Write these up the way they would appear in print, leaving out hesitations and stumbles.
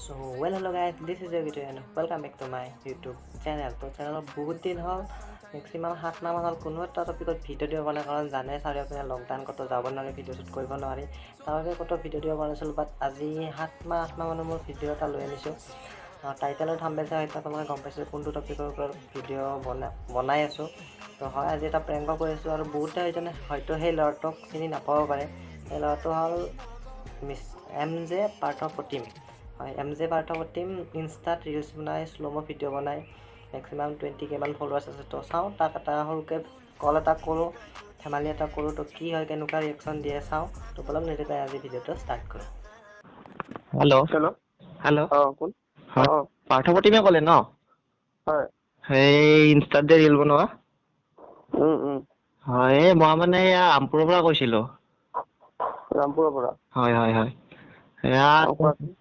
So hello guys, this is your video and welcome back to my YouTube channel. তো চেনেলত বহুত দিন হল maximum 7 মাহ হল কোনো এটা টপিকত ভিডিও দিব পৰা কাৰণ জানে চাৰিওপিনে লকডাউন কত যাব নোৱাৰি ভিডিও শুট কৰিব নোৱাৰি তাৰবাবে কত ভিডিও দিব পৰা নাছিল বাট আজি 7 মাহ 8 মাহ মানৰ মোৰ ভিডিও এটা লৈ আনিছো টাইটেলৰ থাম্বনেল চাই এটা তোমালোকে গম পাইছে কোনটো টপিকৰ ওপৰত ভিডিও বনাই আছো তো হয় আজি এটা প্ৰেংক কৰিছো আৰু বহুতে হয়তো সেই লৰটক চিনি নাপাব পাৰে এই লৰটো হল miss MJ part of team MJ part of team ইনষ্টাত ৰিলছ বনাই স্লোমো ভিডিও বনাই মেক্সিমাম 20k মান ফলোৱাৰ্ছ আছে তো চাওঁ তাক এটা সৰুকৈ কল এটা কৰোঁ ধেমালি এটা কৰোঁ তো কি হয় কেনেকুৱা ৰিয়েকশ্যন দিয়ে চাওঁ তো বলক নেদেখাই আজি ভিডিঅ'টো ষ্টাৰ্ট কৰোঁ হেল্ল' কোন পাৰ্থ টিমে ক'লে ন হয় সেই ইনষ্টাত যে ৰিল বনোৱা হয় মই মানে ৰামপুৰৰ পৰা কৈছিলোঁ ৰামপুৰৰ পৰা হয় হয় হয়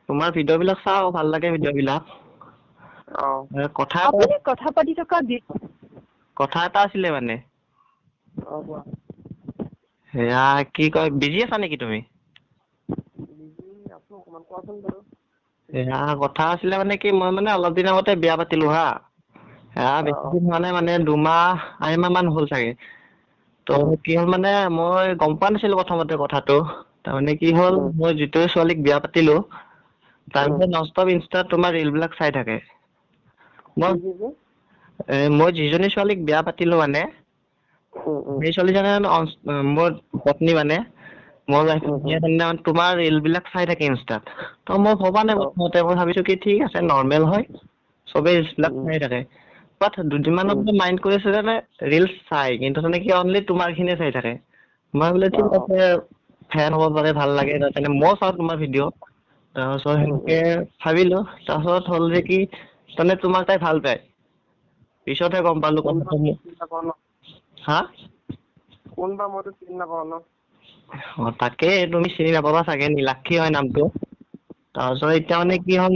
তোমাৰ ভিডিঅ' বিলাক চাওঁ ভাল লাগে ভিডিঅ' বিলাক কথা এটা আছিলে মানে সেয়া কি কয় বিজি আছা নেকি তুমি সেয়া কথা আছিলে মানে কি মই মানে অলপ দিন আগতে বিয়া পাতিলো হা বেছি দিন হোৱা নাই মানে 2 মাহ 8 মাহ মান হ'ল চাগে তো কি হ'ল মানে মই গম পোৱা নাছিলো প্ৰথমতে কথাটো তাৰমানে কি হ'ল মই যিটো ছোৱালীক বিয়া পাতিলো তাৰপিছত ননষ্টপ ইনষ্টাত তোমাৰ ৰিল বিলাক চাই থাকে মই যিজনী ছোৱালীক বিয়া পাতিলো মানে সেই ছোৱালীজনী মোৰ পত্নী মানে মই তোমাৰ ৰিল বিলাক চাই থাকে ইনষ্টাত তো মই ভবা নাই প্ৰথমতে মই ভাবিছো কি ঠিক আছে নৰ্মেল হয় চবে ৰিলছ বিলাক চাই থাকে বাট দুদিনমানৰ পৰা মাইণ্ড কৰিছে যে ৰিলছ চাই কিন্তু মানে কি অনলি তোমাৰ খিনিয়ে চাই থাকে মই বোলে ঠিক আছে ফেন হ'ব পাৰে ভাল লাগে তাৰমানে মই চাওঁ তোমাৰ ভিডিঅ' তাৰপিছত সেনেকে ভাবিলো তাৰপিছত হ'ল যে কি মানে তোমাক তাই ভাল পায় পিছতহে গম পালো কথাটো হা কোনবা মইতো চিনি নাপাওঁ ন তাকে তুমি চিনি নাপাবা চাগে নীলাক্ষী হয় নামটো তাৰপিছত এতিয়া মানে কি হ'ল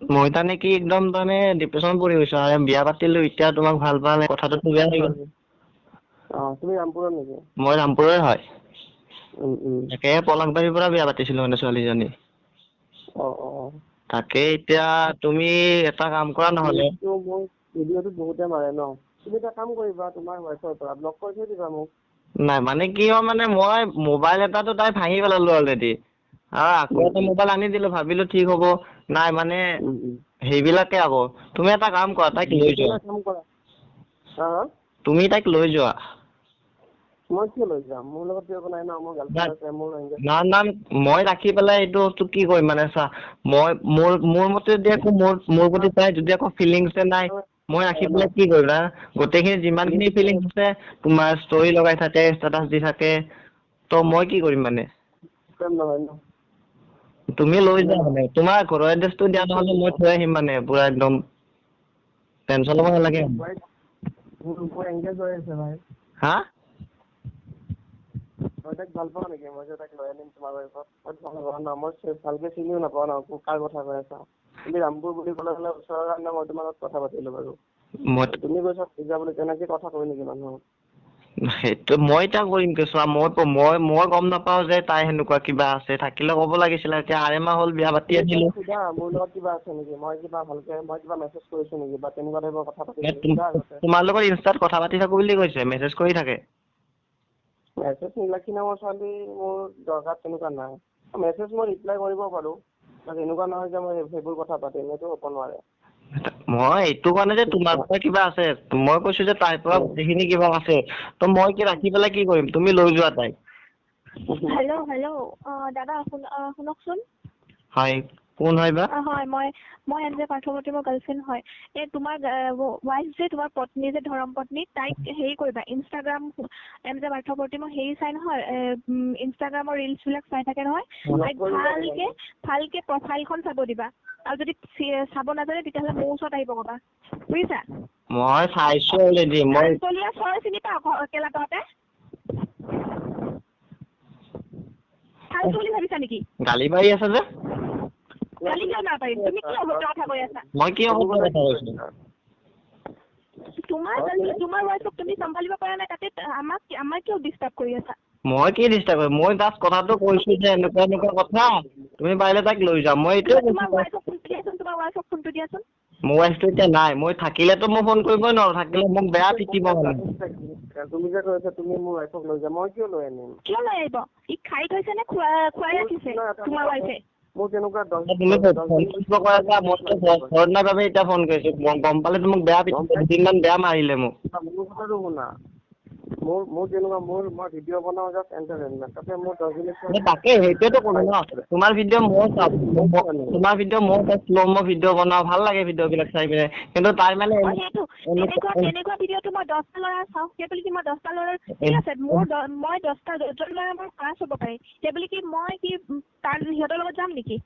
মই তাৰমানে কি একদম তাৰমানে ডিপ্ৰেশ্যন পৰি গৈছো আৰু বিয়া পাতিলো এতিয়া তোমাক ভাল পালে কথাটো বেয়া হৈ গ'ল তুমি ৰামপুৰৰ নেকি মই ৰামপুৰৰে হয় তাকে পলাশবাৰীৰ পৰা বিয়া পাতিছিলো মানে ছোৱালীজনী তাকে এতিয়া তুমি এটা কাম কৰা নহলে ভিডিঅ'টো বহুতে মাৰে ন তুমি এটা কাম কৰিবা তোমাৰ ৱাইফৰ পৰা ব্লক কৰি থৈ দিবা মোক নাই মানে কি হয় মানে মই মোবাইল এটাতো তাই ভাঙি পেলালো অলৰেডি আকৌ এটা মোবাইল আনি দিলো ভাবিলো ঠিক হ'ব নাই মানে সেইবিলাকে আকৌ তুমি এটা কাম কৰা তাইক লৈ যোৱা তুমি তাইক লৈ যোৱা মই কি লৈ যাম মোৰ লগত একো নাই ন মোৰ গাৰ্লফ্ৰেণ্ড আছে মোৰ না মই ৰাখি পেলাই এইটো কি কৰিম মানে চা মই মোৰ মতে যদি একো মোৰ প্ৰতি তাই যদি একো ফিলিংছে নাই মই ৰাখি পেলাই কি কৰিম না গোটেইখিনি যিমানখিনি ফিলিংছ আছে তোমাৰ ষ্টৰি লগাই থাকে ষ্টেটাছ দি থাকে তো মই কি কৰিম মানে তুমি লৈ যোৱা মানে তোমাৰ ঘৰৰ এড্ৰেছটো দিয়া নহ'লে মই থৈ আহিম মানে পুৰা একদম টেনশ্যন ল'ব নালাগে হা মই তাক ভাল পাওঁ নেকি মই যে তাক লৈ আনিম তোমাৰ মই ভালকে চিনিও নাপাওঁ ন কাৰ কথা কৈ আছা তুমি ৰামপুৰ বুলি ক'লে হ'লে ওচৰৰ কাৰণে মই তোমাৰ লগত কথা পাতিলো বাৰু তুমি কৈছা পূজা বুলি তেনেকে কথা কৈ নেকি মানুহক সেইটো মই এতিয়া কৰিম কি চোৱা মই গম নাপাওঁ যে তাই সেনেকুৱা কিবা আছে থাকিলে ক'ব লাগিছিলে এতিয়া 8 মাহ হ'ল বিয়া পাতি আছিলো মোৰ লগত কিবা আছে নেকি মই কিবা মেছেজ কৰিছো নেকি বা তেনেকুৱা টাইপৰ কথা পাতিছো তোমাৰ লগত ইনষ্টাত কথা পাতি থাকো বুলি কৈছে মেছেজ কৰি থাকে মেছেজ নীলাক্ষী নামৰ ছোৱালী মোৰ দৰকাৰ তেনেকুৱা নাই মেছেজ মই ৰিপ্লাই কৰিব পাৰো এনেকুৱা নহয় যে মই সেইবোৰ কথা পাতিম এইটো হ'ব নোৱাৰে মই এইটো কাৰণে যে তোমাৰ পৰা কিবা আছে মই কৈছো যে তাইৰ পৰা গোটেইখিনি কিবা আছে তো মই কি ৰাখি পেলাই কি কৰিম তুমি লৈ যোৱা তাইক হেল্ল' দাদা শুনকচোন হয় কোন হয় বা হয় মই এমজে পাৰ্থৱতী মোৰ গাৰ্লফ্ৰেণ্ড হয় এই তোমাৰ ৱাইফ যে তোমাৰ পত্নী যে ধৰম পত্নী তাইক হেৰি কৰিবা ইনষ্টাগ্ৰাম এমজে পাৰ্থৱতী মই হেৰি চাই নহয় ইনষ্টাগ্ৰামৰ ৰিলছ বিলাক চাই থাকে নহয় তাইক ভালকে প্ৰফাইলখন চাব দিবা আৰু যদি চাব নাজানে তেতিয়াহ'লে মোৰ ওচৰত আহিব ক'বা বুজিছা মই চাইছো অলৰেডি মই চলিয়া চৰাই চিনি পাওঁ কেলাপাতে বুলি ভাবিছা নেকি গালি পাৰি আছে যে গালি কিয় নাপাৰিম তুমি কি কথা কৈ আছা মই কি কথা কৈছো তোমাৰ ৱাইফক তুমি চম্ভালিব পৰা নাই তাতে আমাক কিয় ডিষ্টাৰ্ব কৰি আছা মই কি ডিষ্টাৰ্ব কৰিম মই জাষ্ট কথাটো কৈছো যে এনেকুৱা কথা তুমি পাৰিলে তাক লৈ যাম মই এইটোৱে তোমাৰ ৱাইফক ফোনটো দিয়াচোন মোৰ ৱাইফটো এতিয়া নাই মই থাকিলেতো মই ফোন কৰিবই নোৱাৰো থাকিলে মোক বেয়া পিটিব মানে তুমি যে কৈছা তুমি মোৰ ৱাইফক লৈ যাম মই কিয় লৈ আনিম কিয় লৈ আহিব ই খাই থৈছে নে খুৱাই ৰাখিছে তোমাৰ ৱাইফে মোৰ কেনেকুৱা তুমি ঘৰত নাই বাবে এতিয়া ফোন কৰিছো গম পালে মোক বেয়া পিটিব দুদিনমান বেয়া মাৰিলে মোক মোৰ কথাটো শুনা মোৰ যেনেকুৱা মই ভিডিঅ' বনাওঁ জাষ্ট এণ্টাৰটেইনমেণ্ট তাতে মোৰ 10 মিনিট তাকে সেইটোৱেতো ক'লো ন তোমাৰ ভিডিঅ' মই চাওঁ তোমাৰ ভিডিঅ' মই শ্ল' ভিডিঅ' বনাওঁ ভাল লাগে ভিডিঅ'বিলাক চাই পিনে কিন্তু তাই মানে তেনেকুৱা ভিডিঅ'টো মই 10টা ল'ৰা চাওঁ সেই বুলি কি মই 10টা ল'ৰা ঠিক আছে মই 10টা ল'ৰা মোৰ ক্লাছ হ'ব পাৰে সেই বুলি কি মই কি তাৰ সিহঁতৰ লগত যাম নেকি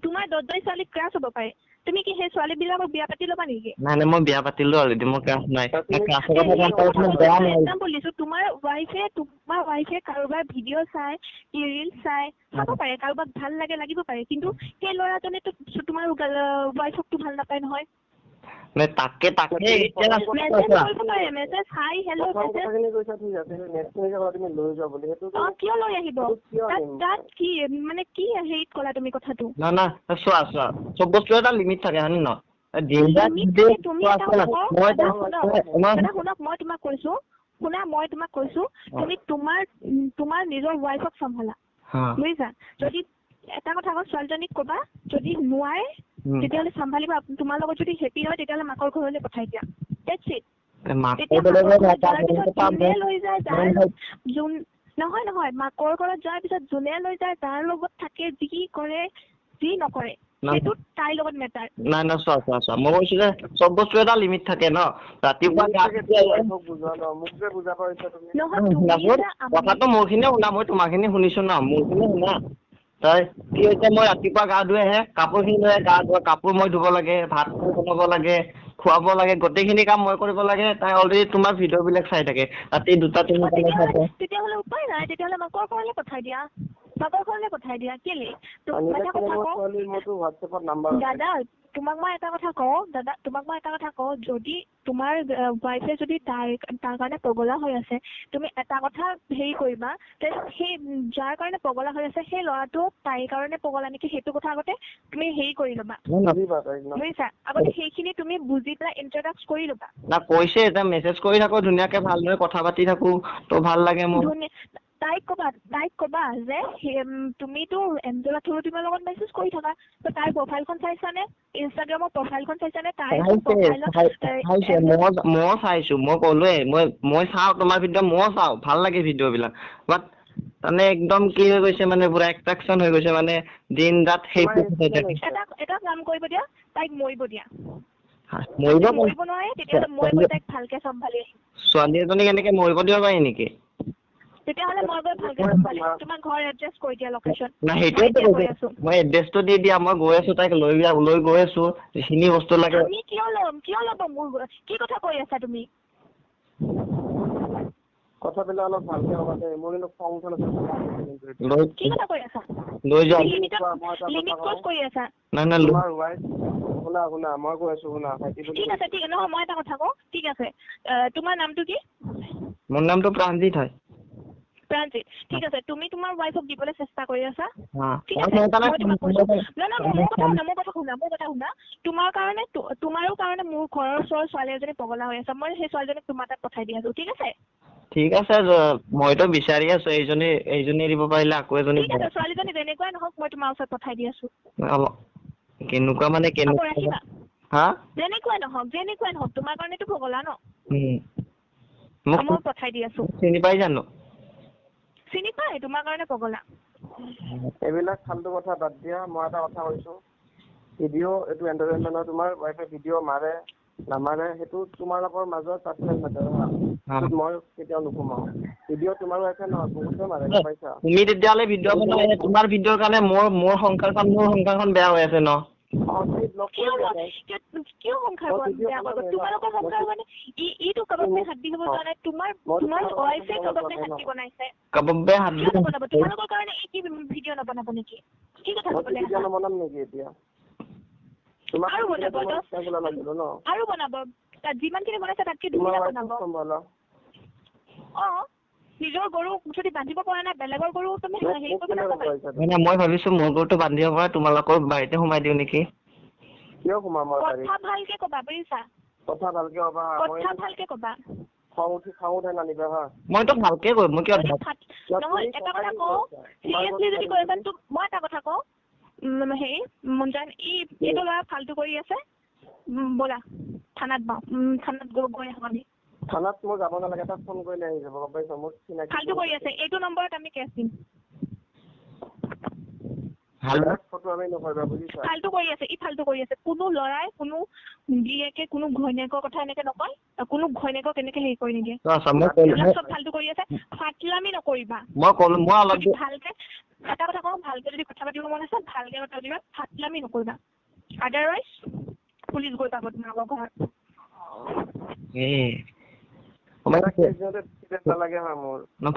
তোমাৰ 10জনী ছোৱালী ক্লাছ হ'ব পাৰে তুমি কি সেই ছোৱালীবিলাকক বিয়া পাতি ল'বা নেকি নাই মই বিয়া পাতিলো অলৰেডি মোৰ ক্লাছ নাই তোমাৰ ৱাইফে কাৰোবাৰ ভিডিঅ' চাই ৰিল চাই চাব পাৰে কাৰোবাক ভাল লাগিব পাৰে কিন্তু সেই ল'ৰাজনেতো তোমাৰ ৱাইফকটো ভাল নাপায় নহয় তাকে মেছেজ হাই হেল্ল' কিয় লৈ আহিব তাত কি মানে কি হেৰিত ক'লা তুমি কথাটো না চোৱা চব বস্তু এটা লিমিট থাকে হয় নে মই তোমাক কৈছো তুমি তোমাৰ নিজৰ ৱাইফক চম্ভালা বুজিছা যদি এটা কথা কওঁ ছোৱালীজনীক ক'বা যদি নোৱাৰে তেতিয়াহ'লে চম্ভালিবা তোমাৰ লগত যদি হেপী হয় তেতিয়াহ'লে মাকৰ ঘৰলৈ পঠাই দিয়া দেটছ ইট নহয় মাকৰ ঘৰত যোৱাৰ পিছত যোনে লৈ যায় তাৰ লগত থাকে যি কৰে যি নকৰে সেইটো তাইৰ লগত মেটাৰ নাই চোৱা মই কৈছো যে চব বস্তু এটা লিমিট থাকে ন ৰাতিপুৱা কথাটো মোৰখিনিয়ে শুনা মই তোমাৰখিনি শুনিছো ন মোৰখিনি শুনা তাই কি হৈছে মই ৰাতিপুৱা গা ধুই আহে কাপোৰখিনি লৈ গা ধোৱা কাপোৰ মই ধুব লাগে ভাত বনাব লাগে খুৱাব লাগে গোটেইখিনি কাম মই কৰিব লাগে তাই অলৰেডি তোমাৰ ভিডিঅ'বিলাক চাই থাকে ৰাতি 2টা 3টা তেতিয়াহ'লে উপায় নাই তেতিয়াহ'লে মাকৰ ঘৰলৈ পঠাই দিয়া কেলে দাদা তোমাক মই এটা কথা কওঁ যদি তোমাৰ ৱাইফে যদি তাৰ কাৰণে পগলা হৈ আছে তুমি এটা কথা হেৰি কৰিবা সেই যাৰ কাৰণে পগলা হৈ আছে সেই ল'ৰাটো তাইৰ কাৰণে পগলা নেকি সেইটো কথা আগতে তুমি হেৰি কৰি ল'বা বুজিছা আগতে সেইখিনি তুমি বুজি পেলাই ইন্ট্ৰডাক্ট কৰি ল'বা না কৈছে এটা মেছেজ কৰি থাকো ধুনীয়াকে ভালদৰে কথা পাতি থাকো তো ভাল লাগে মোক তাইক কবা যে তুমিতো এঞ্জেলা থুৰুটিমৰ লগত মেছেজ কৰি থাকা তো তাইৰ প্ৰফাইলখন চাইছানে ইনষ্টাগ্ৰামৰ প্ৰফাইলখন চাইছানে মই চাইছো মই ক'লোৱে মই চাওঁ তোমাৰ ভিডিঅ' মই চাওঁ ভাল লাগে ভিডিঅ'বিলাক বাট মানে একদম কি হৈ গৈছে মানে পুৰা এট্ৰাকশ্যন হৈ গৈছে মানে দিন ৰাত সেই এটা কাম কৰিব দিয়া তাইক মৰিব দিয়া মৰিব নোৱাৰে তেতিয়াহ'লে মই গৈ তাইক ভালকে চম্ভালি আহিম ছোৱালী এজনীক এনেকে মৰিব দিব পাৰি নেকি তেতিয়াহ'লে মই গৈ ভালকে চম্ভালি তোমাৰ ঘৰ এড্ৰেছ কৈ দিয়া লোকেশ্যন না সেইটোৱে মই এড্ৰেছটো দি দিয়া মই গৈ আছো তাইক লৈ গৈ আছো যিখিনি বস্তু লাগে আমি কিয় ল'ব মোৰ কি কথা কৈ আছা তুমি কথাবিলাক অলপ ভালকে হ'ব দে মোৰ কিন্তু খং উঠা কি কথা কৈ আছা লৈ যাম লিমিট ক্ৰছ কৰি আছা না তোমাৰ ৱাইফ শুনা মই কৈ আছো শুনা ঠিক আছে নহয় মই এটা কথা কওঁ ঠিক আছে তোমাৰ নামটো কি মোৰ নামটো প্ৰাণজিত হয় প্ৰাণজিত ঠিক আছে তুমি তোমাৰ ৱাইফক দিবলৈ চেষ্টা কৰি আছা ঠিক আছে মোৰ কথা শুনা তোমাৰো কাৰণে মোৰ ঘৰৰ ওচৰৰ ছোৱালী এজনী পগলা হৈ আছে মই সেই ছোৱালীজনীক তোমাৰ তাত পঠাই দি আছো ঠিক আছে মইতো বিচাৰি আছো এইজনী দিব পাৰিলে আকৌ এজনী ঠিক আছে ছোৱালীজনী যেনেকুৱাই নহওক মই তোমাৰ ওচৰত পঠাই দি আছো কেনেকুৱা মানে ৰাখিবা যেনেকুৱাই নহওক তোমাৰ কাৰণেতো পগলা ন মই পঠাই দি আছো চিনি পাই জানো চিনি পাই তোমাৰ কাৰণে পগলা এইবিলাক ফালতু কথা বাদ দিয়া মই এটা কথা কৈছো ভিডিঅ' এইটো এণ্টাৰটেইনমেণ্টৰ তোমাৰ ৱাইফে ভিডিঅ' মাৰে নামাৰে সেইটো তোমালোকৰ মাজত পাৰ্চনেল মেটাৰ মই কেতিয়াও নোসোমাও ভিডিঅ' তোমাৰ ৱাইফে নহয় বহুতে মাৰে পাইছা তুমি তেতিয়াহ'লে ভিডিঅ' বনাই তোমাৰ ভিডিঅ'ৰ কাৰণে মোৰ সংসাৰখন বেয়া হৈ আছে ন কিয় সংসাৰ তোমালোকৰ সংসাৰ মানে ইটো কাবাবে হাত দিব যোৱা নাই তোমাৰ ৱাইফে কাবাবে হাত দি বনাইছে তোমালোকৰ কাৰণে এই কি ভিডিঅ' নবনাব নেকি কি কথা ক'বলে নবনাম নেকি এতিয়া আৰু বনাব তাত যিমানখিনি বনাইছে তাতকে দুগুণা বনাব নিজৰ গৰু যদি বান্ধিব পৰা নাই বেলেগৰ গৰু তুমি হেৰি কৰিব নাপাবা মানে মই ভাবিছো মোৰ গৰুটো বান্ধিব পৰা তোমালোকৰ বাৰীতে সোমাই দিওঁ নেকি কিয় সোমাম কথা ভালকে ক'বা বুজিছা কথা ভালকে ক'বা কথা ভালকে ক'বা খাওঁ উঠে নানিবা হা মইতো ভালকে কৈ মই কিয় নহয় এটা কথা কওঁ চিৰিয়াছলি যদি কৈ আছা তো মই এটা কথা কওঁ হেৰি মুঞ্জান এইটো ল'ৰা ফাল্টু কৰি আছে ব'লা থানাত গৈ আহো আমি থানাত মই যাব নালাগে তাক ফোন কৰিলে আহি যাব গম পাইছা মোৰ চিনাকি ফাল্টু কৰি আছে এইটো নম্বৰত আমি কেছ দিম ফটো আমি নকৰিবা বুজিছা ফাল্টু কৰি আছে কোনো ল'ৰাই কোনো গিয়েকে কোনো ঘৈণীয়েকৰ কথা এনেকে নকয় কোনো ঘৈণীয়েকক এনেকে হেৰি কৰি নিদিয়ে চব ফাল্টু কৰি আছে ফাটলামি নকৰিবা মই অলপ ভালকে এটা কথা কওঁ ভালকে যদি কথা পাতিব মন আছে ভালকে কথা পাতিবা ফাটলামি নকৰিবা আদাৰৱাইজ পুলিচ গৈ পাব তোমালোকৰ ঘৰত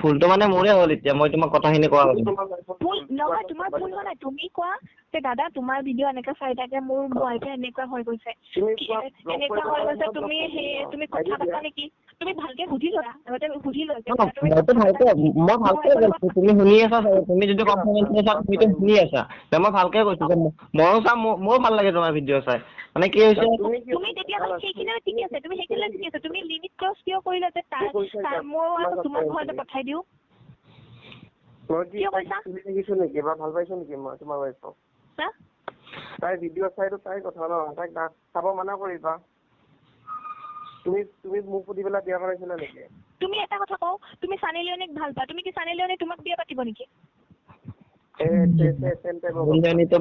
ফুলটো মানে মোৰে হ'ল এতিয়া মই তোমাক কথাখিনি কোৱা ভুল নহয় তোমাৰ ভুল হোৱা নাই তুমি কোৱা যে দাদা তোমাৰ ভিডিঅ' এনেকে চাই থাকে মোৰ মোবাইলতে এনেকুৱা হৈ গৈছে তুমি কথা পাতা নেকি তুমি ভালকে সুধি লোৱা আগতে সুধি লোৱা মই ভালকে কৈছো তুমি শুনি আছা তুমি যদি কমপ্লেইন কৰিছা তুমিতো শুনি আছা মই ভালকে কৈছো যে ময়ো চাম মোৰ ভাল লাগে তোমাৰ ভিডিঅ' চাই মানে কি হৈছে তুমি তেতিয়াহ'লে সেইখিনি ঠিক আছে তুমি সেইখিনি ঠিক আছে তুমি লিমিট ক্ৰছ কিয় কৰিলা যে তাৰ মই তোমাৰ ঘৰতে পঠাই দিওঁ কিয় কৈছা দেখিছো নেকি বা ভাল পাইছো নেকি মই তোমাৰ ৱাইফক তাই ভিডিঅ' চাইতো তাই কথা ন তাইক চাব মানা কৰিবা তুমি মোক সুধি পেলাই বিয়া কৰাইছিলা নেকি তুমি এটা কথা কওঁ তুমি সানি লিঅ'নিক ভাল পা তুমি কি সানি লিঅ'নে তোমাক বিয়া পাতিব নেকি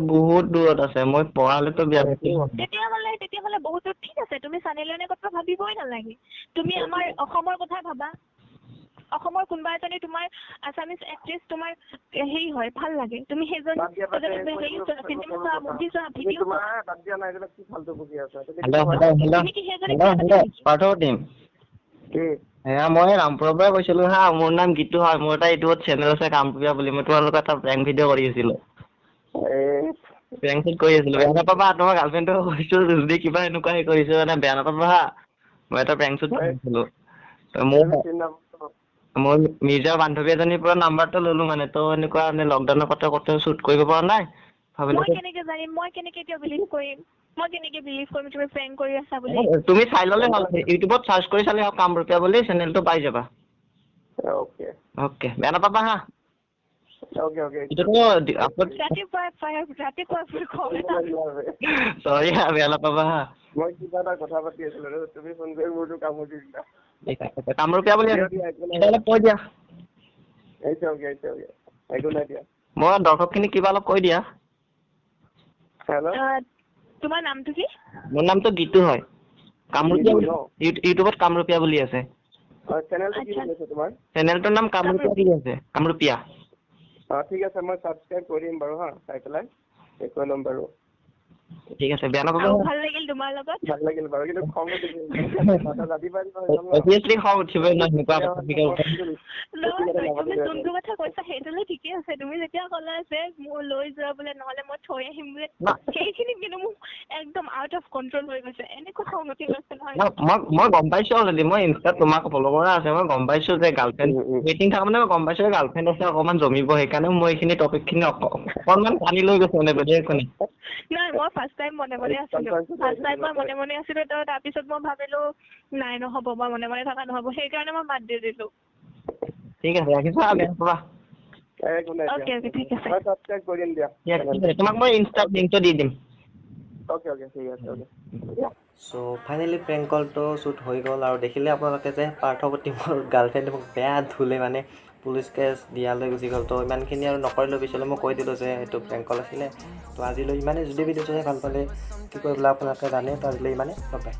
বহুত দূৰত আছে মই পঢ়ালেতো বিয়া পাতিম তেতিয়াহ'লে বহুত ঠিক আছে তুমি সানি লিঅ'নিৰ কথা ভাবিবই নালাগে তুমি আমাৰ অসমৰ কথা ভাবা অসমৰ কোনোবা এজনী তোমাৰ আছামিজ এক্ট্ৰেছ তোমাৰ হেৰি হয় ভাল লাগে তুমি সেইজন মই ৰামপুৰৰ পৰা কৈছিলো হা মোৰ নাম গীতু হয় মোৰ এটা ইউটিউবত চেনেল আছে কামৰূপীয়া বুলি মই তোমালোকৰ এটা প্ৰেংক ভিডিঅ' কৰি আছিলো প্ৰেংক কৰি আছিলো বেয়া নাপাবা তোমাৰ গাৰ্লফ্ৰেণ্ডটো কৈছো যদি কিবা এনেকুৱা হেৰি কৰিছো মানে বেয়া নাপাবা হা মই এটা প্ৰেংক শ্বুট কৰিছিলো মই নিজৰ বান্ধৱী এজনীৰ পৰা নাম্বাৰটো ললো মানে তো এনেকুৱা মানে লকডাউনৰ কথা শ্বুট কৰিব পৰা নাই মই কেনেকে জানিম মই কেনেকে এতিয়া বিলিভ কৰিম তুমি প্ৰেংক কৰি আছা বুলি তুমি চাই ললে হ'ল ইউটিউবত সাৰ্চ কৰি চালে হ'ল কামৰূপীয়া বুলি চেনেলটো পাই যাবা ওকে বেয়া নাপাবা হা চৰি হা বেয়া নাপাবা হা মই কিবা এটা কথা পাতি আছিলো তুমি ফোন কৰি মোৰতো কামত দিলা কামৰূপীয়া বুলি অলপ কৈ দিয়া মই দৰ্শকখিনি কিবা অলপ কৈ দিয়া তোমাৰ নামটো কি মোৰ নামটো গীতু হয় কামৰূপীয়া ইউটিউবত কামৰূপীয়া বুলি আছে চেনেলটোৰ নাম কামৰূপীয়া বুলি আছে কামৰূপীয়া ঠিক আছে মই সাবস্ক্ৰাইব কৰিম বাৰু হা চাই পেলাই কৈ ল'ম বাৰু ঠিক আছে বেয়া নাপাবা ভাল লাগিল তোমাৰ লগত ভাল লাগিল বাৰু কিন্তু খং অবভিয়াছলি খং উঠিবই ন এনেকুৱা যোনটো কথা কৈছা সেইটোলৈ ঠিকে আছে তুমি যেতিয়া ক'লা যে মোৰ লৈ যোৱা বোলে নহ'লে মই থৈ আহিম বোলে সেইখিনি কিন্তু মোক একদম আউট অফ কণ্ট্ৰল হৈ গৈছে এনেকুৱা খং উঠি গৈছে নহয় মই গম পাইছো অলৰেডি মই ইনষ্টাত তোমাক ফ'ল' কৰা আছে মই গম পাইছো যে গাৰ্লফ্ৰেণ্ড মিটিং থকা মানে মই গম পাইছো যে গাৰ্লফ্ৰেণ্ড আছে অকণমান জমিব সেইকাৰণে মই এইখিনি টপিকখিনি অকণমান টানি লৈ গৈছো মানে বেলেগ একো নাই নাই মই ফাৰ্ষ্ট টাইম মনে মনে আছিলো তো তাৰপিছত মই ভাবিলো নাই নহ'ব মই মনে মনে থকা নহ'ব সেইকাৰণে মই মাত দি দিলো ঠিক আছে ৰাখিছো অ'কে ঠিক আছে তোমাক মই ইনষ্টাত লিংকটো দি দিম চ' ফাইনেলি প্ৰেংক কলটো শ্বুট হৈ গ'ল আৰু দেখিলে আপোনালোকে যে পাৰ্থৱতী মোৰ গাৰ্লফ্ৰেণ্ডে মোক বেয়া ধুলে মানে পুলিচ কেছ দিয়ালৈ গুচি গ'ল তো ইমানখিনি আৰু নকৰিলোঁ পিছলৈ মই কৈ দিলোঁ যে এইটো প্ৰেংক কল আছিলে তো আজিলৈ ইমানে যদি ভিডিঅ'টো চাই ভাল পালে কি কৰিবলৈ আপোনালোকে জানে তো আজিলৈ ইমানে